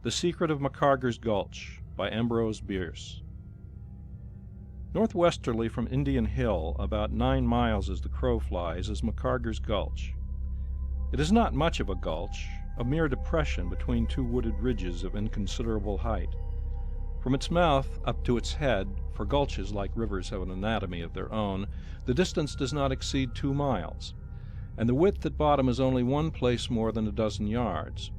The Secret of MACARGER'S Gulch by Ambrose Bierce. Northwesterly from Indian Hill, about 9 miles as the crow flies, is MACARGER'S Gulch. It is not much of a gulch, a mere depression between two wooded ridges of inconsiderable height. From its mouth up to its head, for gulches like rivers have an anatomy of their own, the distance does not exceed 2 miles, and the width at bottom is only one place more than a dozen yards.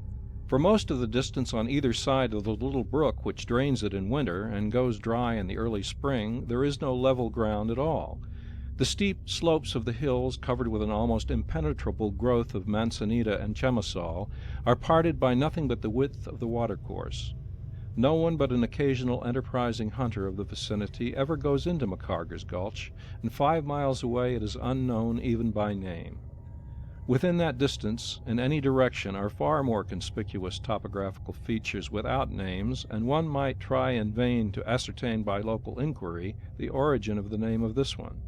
For most of the distance on either side of the little brook which drains it in winter and goes dry in the early spring, there is no level ground at all. The steep slopes of the hills, covered with an almost impenetrable growth of manzanita and chemisal, are parted by nothing but the width of the watercourse. No one but an occasional enterprising hunter of the vicinity ever goes into MACARGER'S Gulch, and 5 miles away it is unknown even by name. Within that distance, in any direction, are far more conspicuous topographical features without names, and one might try in vain to ascertain by local inquiry the origin of the name of this one.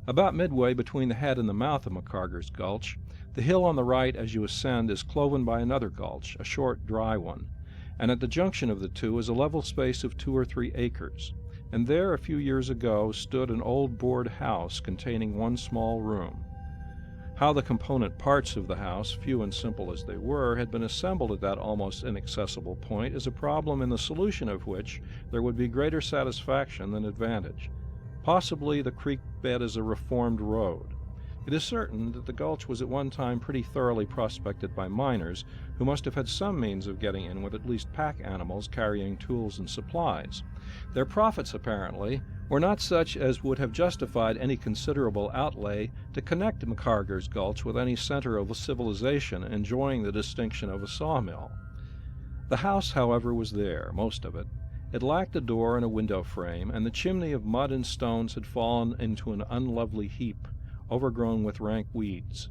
About midway between the head and the mouth of MACARGER'S Gulch, the hill on the right as you ascend is cloven by another gulch, a short, dry one, and at the junction of the two is a level space of 2 or 3 acres, and there a few years ago stood an old board house containing one small room. How the component parts of the house, few and simple as they were, had been assembled at that almost inaccessible point is a problem in the solution of which there would be greater satisfaction than advantage. Possibly the creek bed is a reformed road. It is certain that the gulch was at one time pretty thoroughly prospected by miners, who must have had some means of getting in with at least pack animals carrying tools and supplies. Their profits, apparently, were not such as would have justified any considerable outlay to connect MACARGER'S Gulch with any center of civilization enjoying the distinction of a sawmill. The house, however, was there, most of it. It lacked a door and a window frame, and the chimney of mud and stones had fallen into an unlovely heap, overgrown with rank weeds.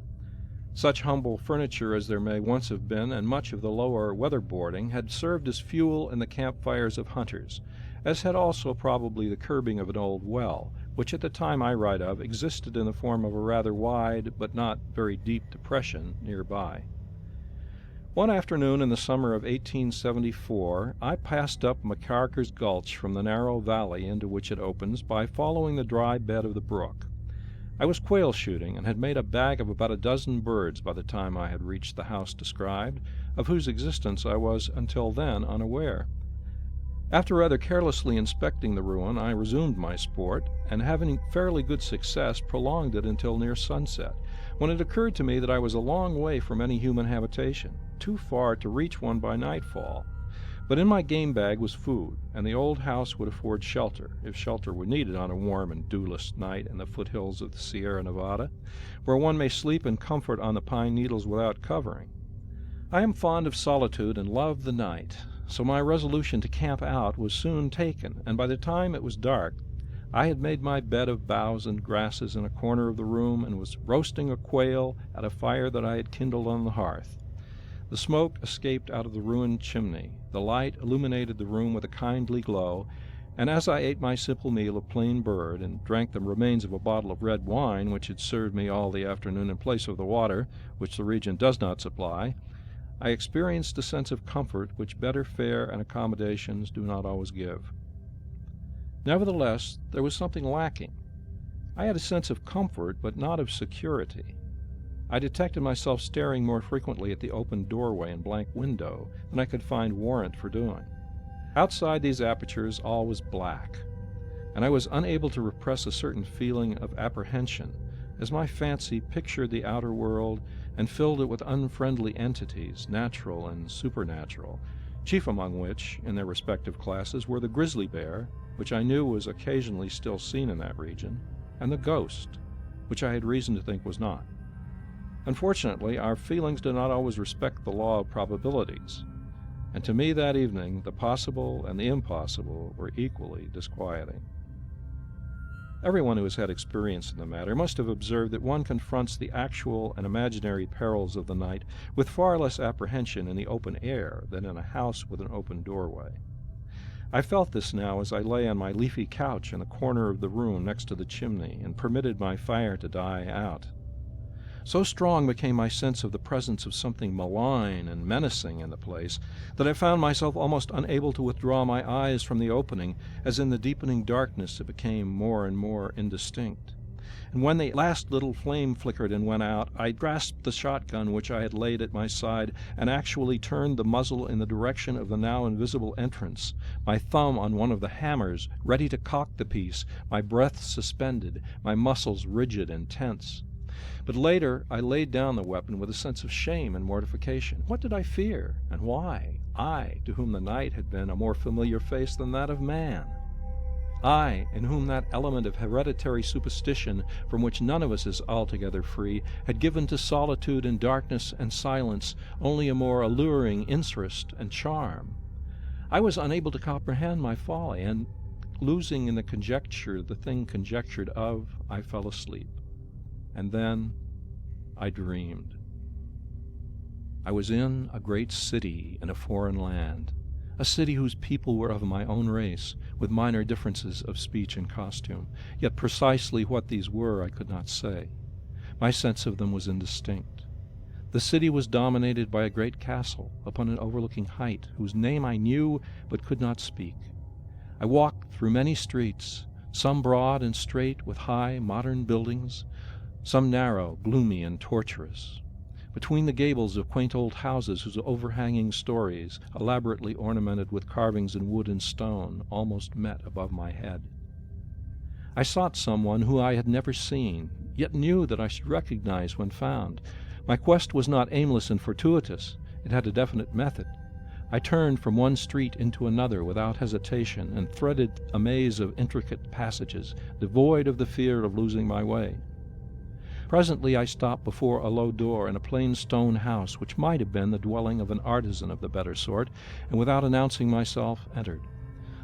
Such humble furniture as there may once have been, and much of the lower weatherboarding, had served as fuel in the campfires of hunters, as had also probably the curbing of an old well, which at the time I write of existed in the form of a rather wide but not very deep depression nearby. One afternoon in the summer of 1874, I passed up MACARGER'S Gulch from the narrow valley into which it opens by following the dry bed of the brook. I was quail shooting and had made a bag of about a dozen birds by the time I had reached the house described, of whose existence I was until then unaware. After rather carelessly inspecting the ruin, I resumed my sport, and having fairly good success, prolonged it until near sunset, when it occurred to me that I was a long way from any human habitation, too far to reach one by nightfall. But in my game bag was food, and the old house would afford shelter, if shelter were needed on a warm and dewless night in the foothills of the Sierra Nevada, where one may sleep in comfort on the pine needles without covering. I am fond of solitude and love the night, so my resolution to camp out was soon taken, and by the time it was dark, I had made my bed of boughs and grasses in a corner of the room and was roasting a quail at a fire that I had kindled on the hearth. The smoke escaped out of the ruined chimney, the light illuminated the room with a kindly glow, and as I ate my simple meal of plain bird and drank the remains of a bottle of red wine which had served me all the afternoon in place of the water, which the region does not supply, I experienced a sense of comfort which better fare and accommodations do not always give. Nevertheless, there was something lacking. I had a sense of comfort, but not of security. I detected myself staring more frequently at the open doorway and blank window than I could find warrant for doing. Outside these apertures all was black, and I was unable to repress a certain feeling of apprehension as my fancy pictured the outer world and filled it with unfriendly entities, natural and supernatural, chief among which, in their respective classes, were the grizzly bear, which I knew was occasionally still seen in that region, and the ghost, which I had reason to think was not. Unfortunately, our feelings do not always respect the law of probabilities, and to me that evening the possible and the impossible were equally disquieting. Everyone who has had experience in the matter must have observed that one confronts the actual and imaginary perils of the night with far less apprehension in the open air than in a house with an open doorway. I felt this now as I lay on my leafy couch in the corner of the room next to the chimney and permitted my fire to die out. So strong became my sense of the presence of something malign and menacing in the place that I found myself almost unable to withdraw my eyes from the opening, as in the deepening darkness it became more and more indistinct. And when the last little flame flickered and went out, I grasped the shotgun which I had laid at my side and actually turned the muzzle in the direction of the now invisible entrance, my thumb on one of the hammers, ready to cock the piece, my breath suspended, my muscles rigid and tense. But later I laid down the weapon with a sense of shame and mortification. What did I fear, and why? I, to whom the night had been a more familiar face than that of man. I, in whom that element of hereditary superstition from which none of us is altogether free, had given to solitude and darkness and silence only a more alluring interest and charm. I was unable to comprehend my folly, and, losing in the conjecture the thing conjectured of, I fell asleep. And then I dreamed. I was in a great city in a foreign land, a city whose people were of my own race, with minor differences of speech and costume, yet precisely what these were I could not say. My sense of them was indistinct. The city was dominated by a great castle upon an overlooking height, whose name I knew but could not speak. I walked through many streets, some broad and straight with high, modern buildings, some narrow, gloomy, and tortuous. Between the gables of quaint old houses whose overhanging stories, elaborately ornamented with carvings in wood and stone, almost met above my head. I sought someone who I had never seen, yet knew that I should recognize when found. My quest was not aimless and fortuitous. It had a definite method. I turned from one street into another without hesitation and threaded a maze of intricate passages, devoid of the fear of losing my way. Presently I stopped before a low door in a plain stone house which might have been the dwelling of an artisan of the better sort, and without announcing myself entered.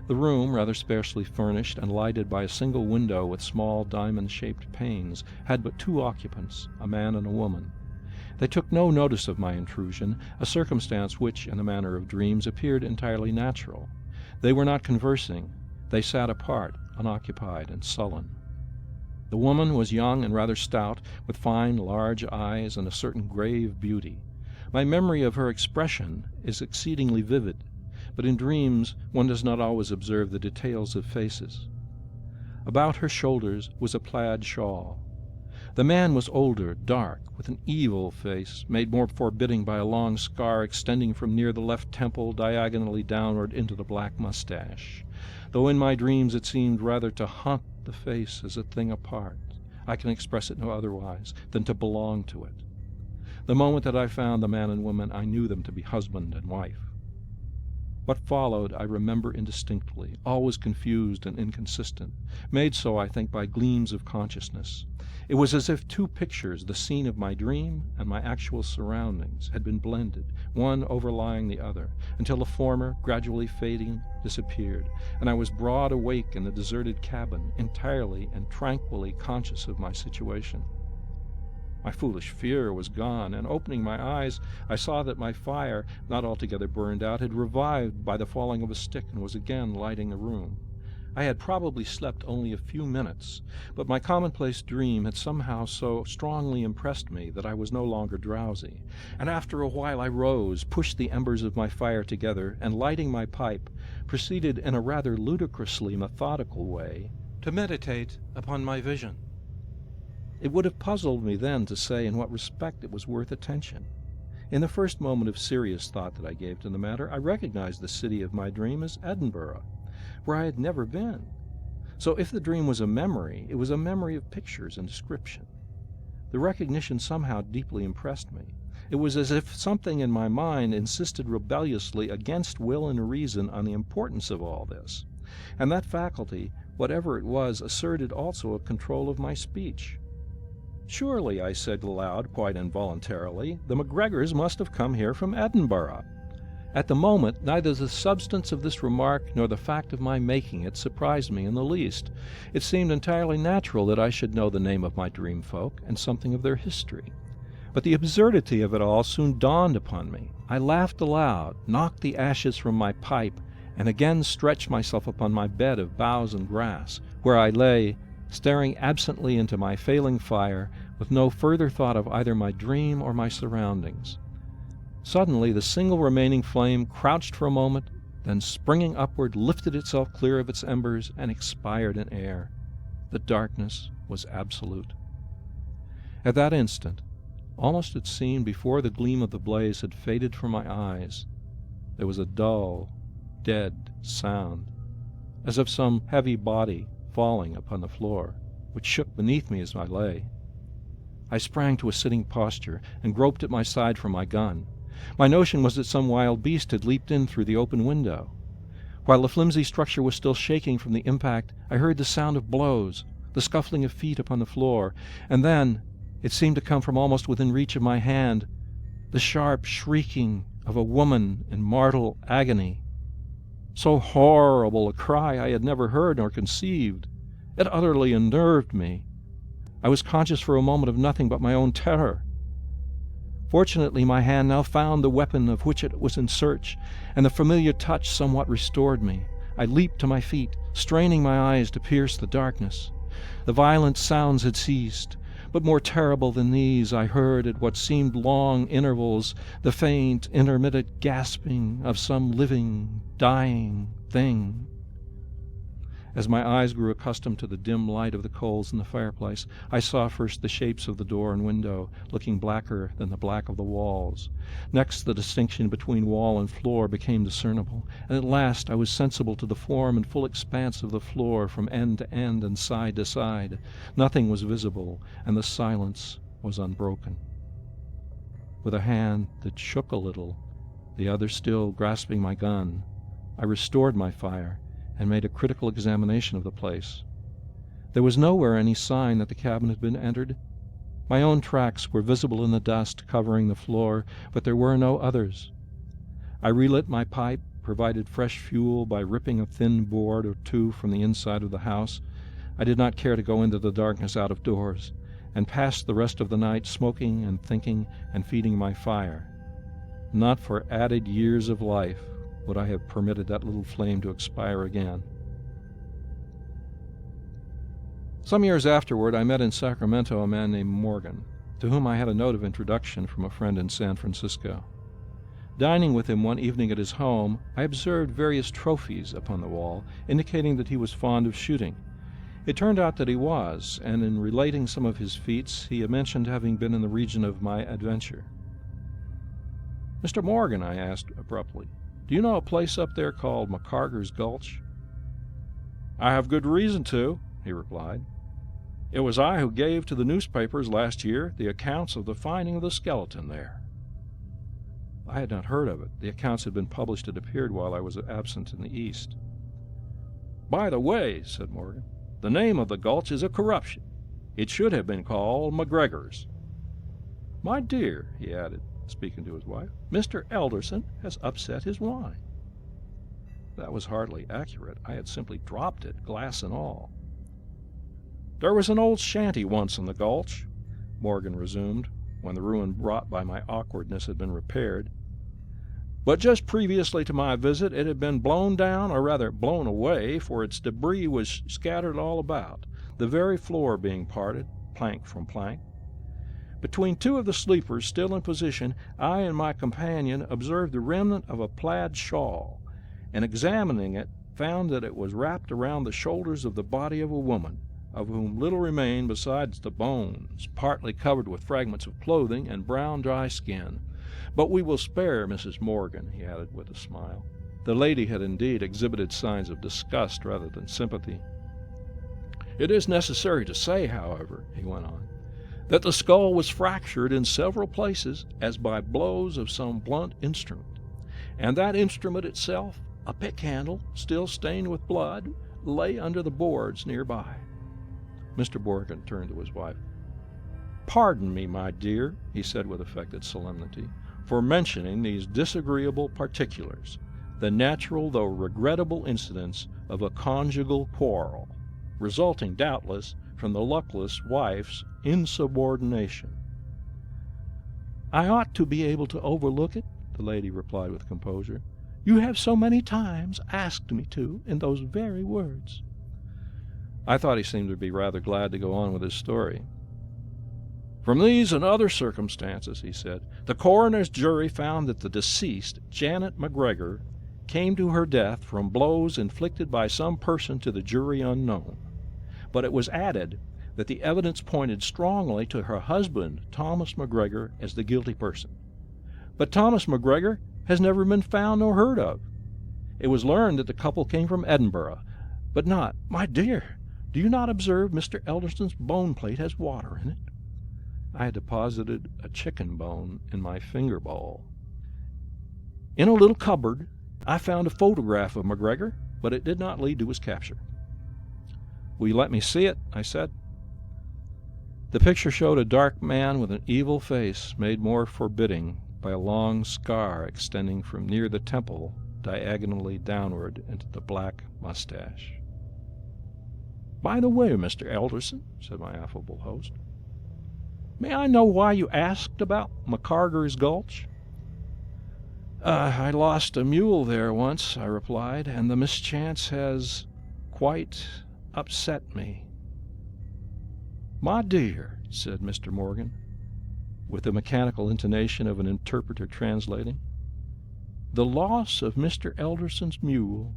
The room, rather sparsely furnished and lighted by a single window with small diamond-shaped panes, had but two occupants, a man and a woman. They took no notice of my intrusion, a circumstance which, in the manner of dreams, appeared entirely natural. They were not conversing. They sat apart, unoccupied and sullen. The woman was young and rather stout, with fine, large eyes and a certain grave beauty. My memory of her expression is exceedingly vivid, but in dreams one does not always observe the details of faces. About her shoulders was a plaid shawl. The man was older, dark, with an evil face, made more forbidding by a long scar extending from near the left temple diagonally downward into the black mustache, though in my dreams it seemed rather to haunt the face as a thing apart. I can express it no otherwise than to belong to it. The moment that I found the man and woman, I knew them to be husband and wife. What followed I remember indistinctly, always confused and inconsistent, made so, I think, by gleams of consciousness. It was as if two pictures, the scene of my dream and my actual surroundings, had been blended, one overlying the other, until the former, gradually fading, disappeared, and I was broad awake in the deserted cabin, entirely and tranquilly conscious of my situation. My foolish fear was gone, and opening my eyes, I saw that my fire, not altogether burned out, had revived by the falling of a stick and was again lighting the room. I had probably slept only a few minutes, but my commonplace dream had somehow so strongly impressed me that I was no longer drowsy, and after a while I rose, pushed the embers of my fire together, and lighting my pipe, proceeded in a rather ludicrously methodical way to meditate upon my vision. It would have puzzled me then to say in what respect it was worth attention. In the first moment of serious thought that I gave to the matter, I recognized the city of my dream as Edinburgh, where I had never been. So if the dream was a memory, it was a memory of pictures and description. The recognition somehow deeply impressed me. It was as if something in my mind insisted rebelliously against will and reason on the importance of all this, and that faculty, whatever it was, asserted also a control of my speech. "Surely," I said aloud, quite involuntarily, "the MacGregors must have come here from Edinburgh." At the moment, neither the substance of this remark nor the fact of my making it surprised me in the least. It seemed entirely natural that I should know the name of my dream folk and something of their history. But the absurdity of it all soon dawned upon me. I laughed aloud, knocked the ashes from my pipe, and again stretched myself upon my bed of boughs and grass, where I lay, staring absently into my failing fire, with no further thought of either my dream or my surroundings. Suddenly, the single remaining flame crouched for a moment, then springing upward, lifted itself clear of its embers and expired in air. The darkness was absolute. At that instant, almost it seemed before the gleam of the blaze had faded from my eyes, there was a dull, dead sound, as of some heavy body falling upon the floor, which shook beneath me as I lay. I sprang to a sitting posture and groped at my side for my gun. My notion was that some wild beast had leaped in through the open window. While the flimsy structure was still shaking from the impact, I heard the sound of blows, the scuffling of feet upon the floor, and then, it seemed to come from almost within reach of my hand, the sharp shrieking of a woman in mortal agony. So horrible a cry I had never heard nor conceived. It utterly unnerved me. I was conscious for a moment of nothing but my own terror. Fortunately, my hand now found the weapon of which it was in search, and the familiar touch somewhat restored me. I leaped to my feet, straining my eyes to pierce the darkness. The violent sounds had ceased, but more terrible than these, I heard at what seemed long intervals the faint, intermittent gasping of some living, dying thing. As my eyes grew accustomed to the dim light of the coals in the fireplace, I saw first the shapes of the door and window, looking blacker than the black of the walls. Next, the distinction between wall and floor became discernible, and at last I was sensible to the form and full expanse of the floor from end to end and side to side. Nothing was visible, and the silence was unbroken. With a hand that shook a little, the other still grasping my gun, I restored my fire and made a critical examination of the place. There was nowhere any sign that the cabin had been entered. My own tracks were visible in the dust covering the floor, but there were no others. I relit my pipe, provided fresh fuel by ripping a thin board or two from the inside of the house. I did not care to go into the darkness out of doors, and passed the rest of the night smoking and thinking and feeding my fire. Not for added years of life would I have permitted that little flame to expire again. Some years afterward, I met in Sacramento a man named Morgan, to whom I had a note of introduction from a friend in San Francisco. Dining with him one evening at his home, I observed various trophies upon the wall, indicating that he was fond of shooting. It turned out that he was, and in relating some of his feats, he had mentioned having been in the region of my adventure. "Mr. Morgan," I asked abruptly, "do you know a place up there called MACARGER'S Gulch?" "I have good reason to," he replied. "It was I who gave to the newspapers last year the accounts of the finding of the skeleton there." I had not heard of it. The accounts had been published, it appeared, while I was absent in the East. "By the way," said Morgan, "the name of the gulch is a corruption. It should have been called McGregor's. My dear," he added, speaking to his wife, "Mr. Elderson has upset his wine." That was hardly accurate. I had simply dropped it, glass and all. "There was an old shanty once in the gulch," Morgan resumed, when the ruin wrought by my awkwardness had been repaired. "But just previously to my visit it had been blown down, or rather blown away, for its debris was scattered all about, the very floor being parted, plank from plank. Between two of the sleepers still in position, I and my companion observed the remnant of a plaid shawl, and examining it, found that it was wrapped around the shoulders of the body of a woman, of whom little remained besides the bones, partly covered with fragments of clothing and brown dry skin. But we will spare Mrs. Morgan," he added with a smile. The lady had indeed exhibited signs of disgust rather than sympathy. "It is necessary to say, however," he went on, "that the skull was fractured in several places as by blows of some blunt instrument, and that instrument itself, a pick handle, still stained with blood, lay under the boards nearby." Mr. Morgan turned to his wife. "Pardon me, my dear," he said with affected solemnity, "for mentioning these disagreeable particulars, the natural though regrettable incidents of a conjugal quarrel, resulting doubtless from the luckless wife's insubordination." "I ought to be able to overlook it," the lady replied with composure. "You have so many times asked me to, in those very words." I thought he seemed to be rather glad to go on with his story. From these and other circumstances, he said, the coroner's jury found that the deceased, Janet McGregor, came to her death from blows inflicted by some person to the jury unknown. But it was added that the evidence pointed strongly to her husband, Thomas McGregor, as the guilty person. But Thomas McGregor has never been found nor heard of. It was learned that the couple came from Edinburgh, but not— My dear, do you not observe Mr. Elderson's bone plate has water in it? I had deposited a chicken bone in my finger bowl. In a little cupboard, I found a photograph of McGregor, but it did not lead to his capture. Will you let me see it? I said. The picture showed a dark man with an evil face made more forbidding by a long scar extending from near the temple diagonally downward into the black mustache. By the way, Mr. Elderson, said my affable host, may I know why you asked about MACARGER'S Gulch? I lost a mule there once, I replied, and the mischance has quite upset me. My dear, said Mr. Morgan, with the mechanical intonation of an interpreter translating, the loss of Mr. Elderson's mule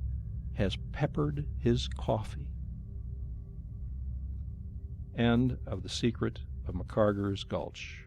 has peppered his coffee. End of The Secret of MACARGER'S Gulch.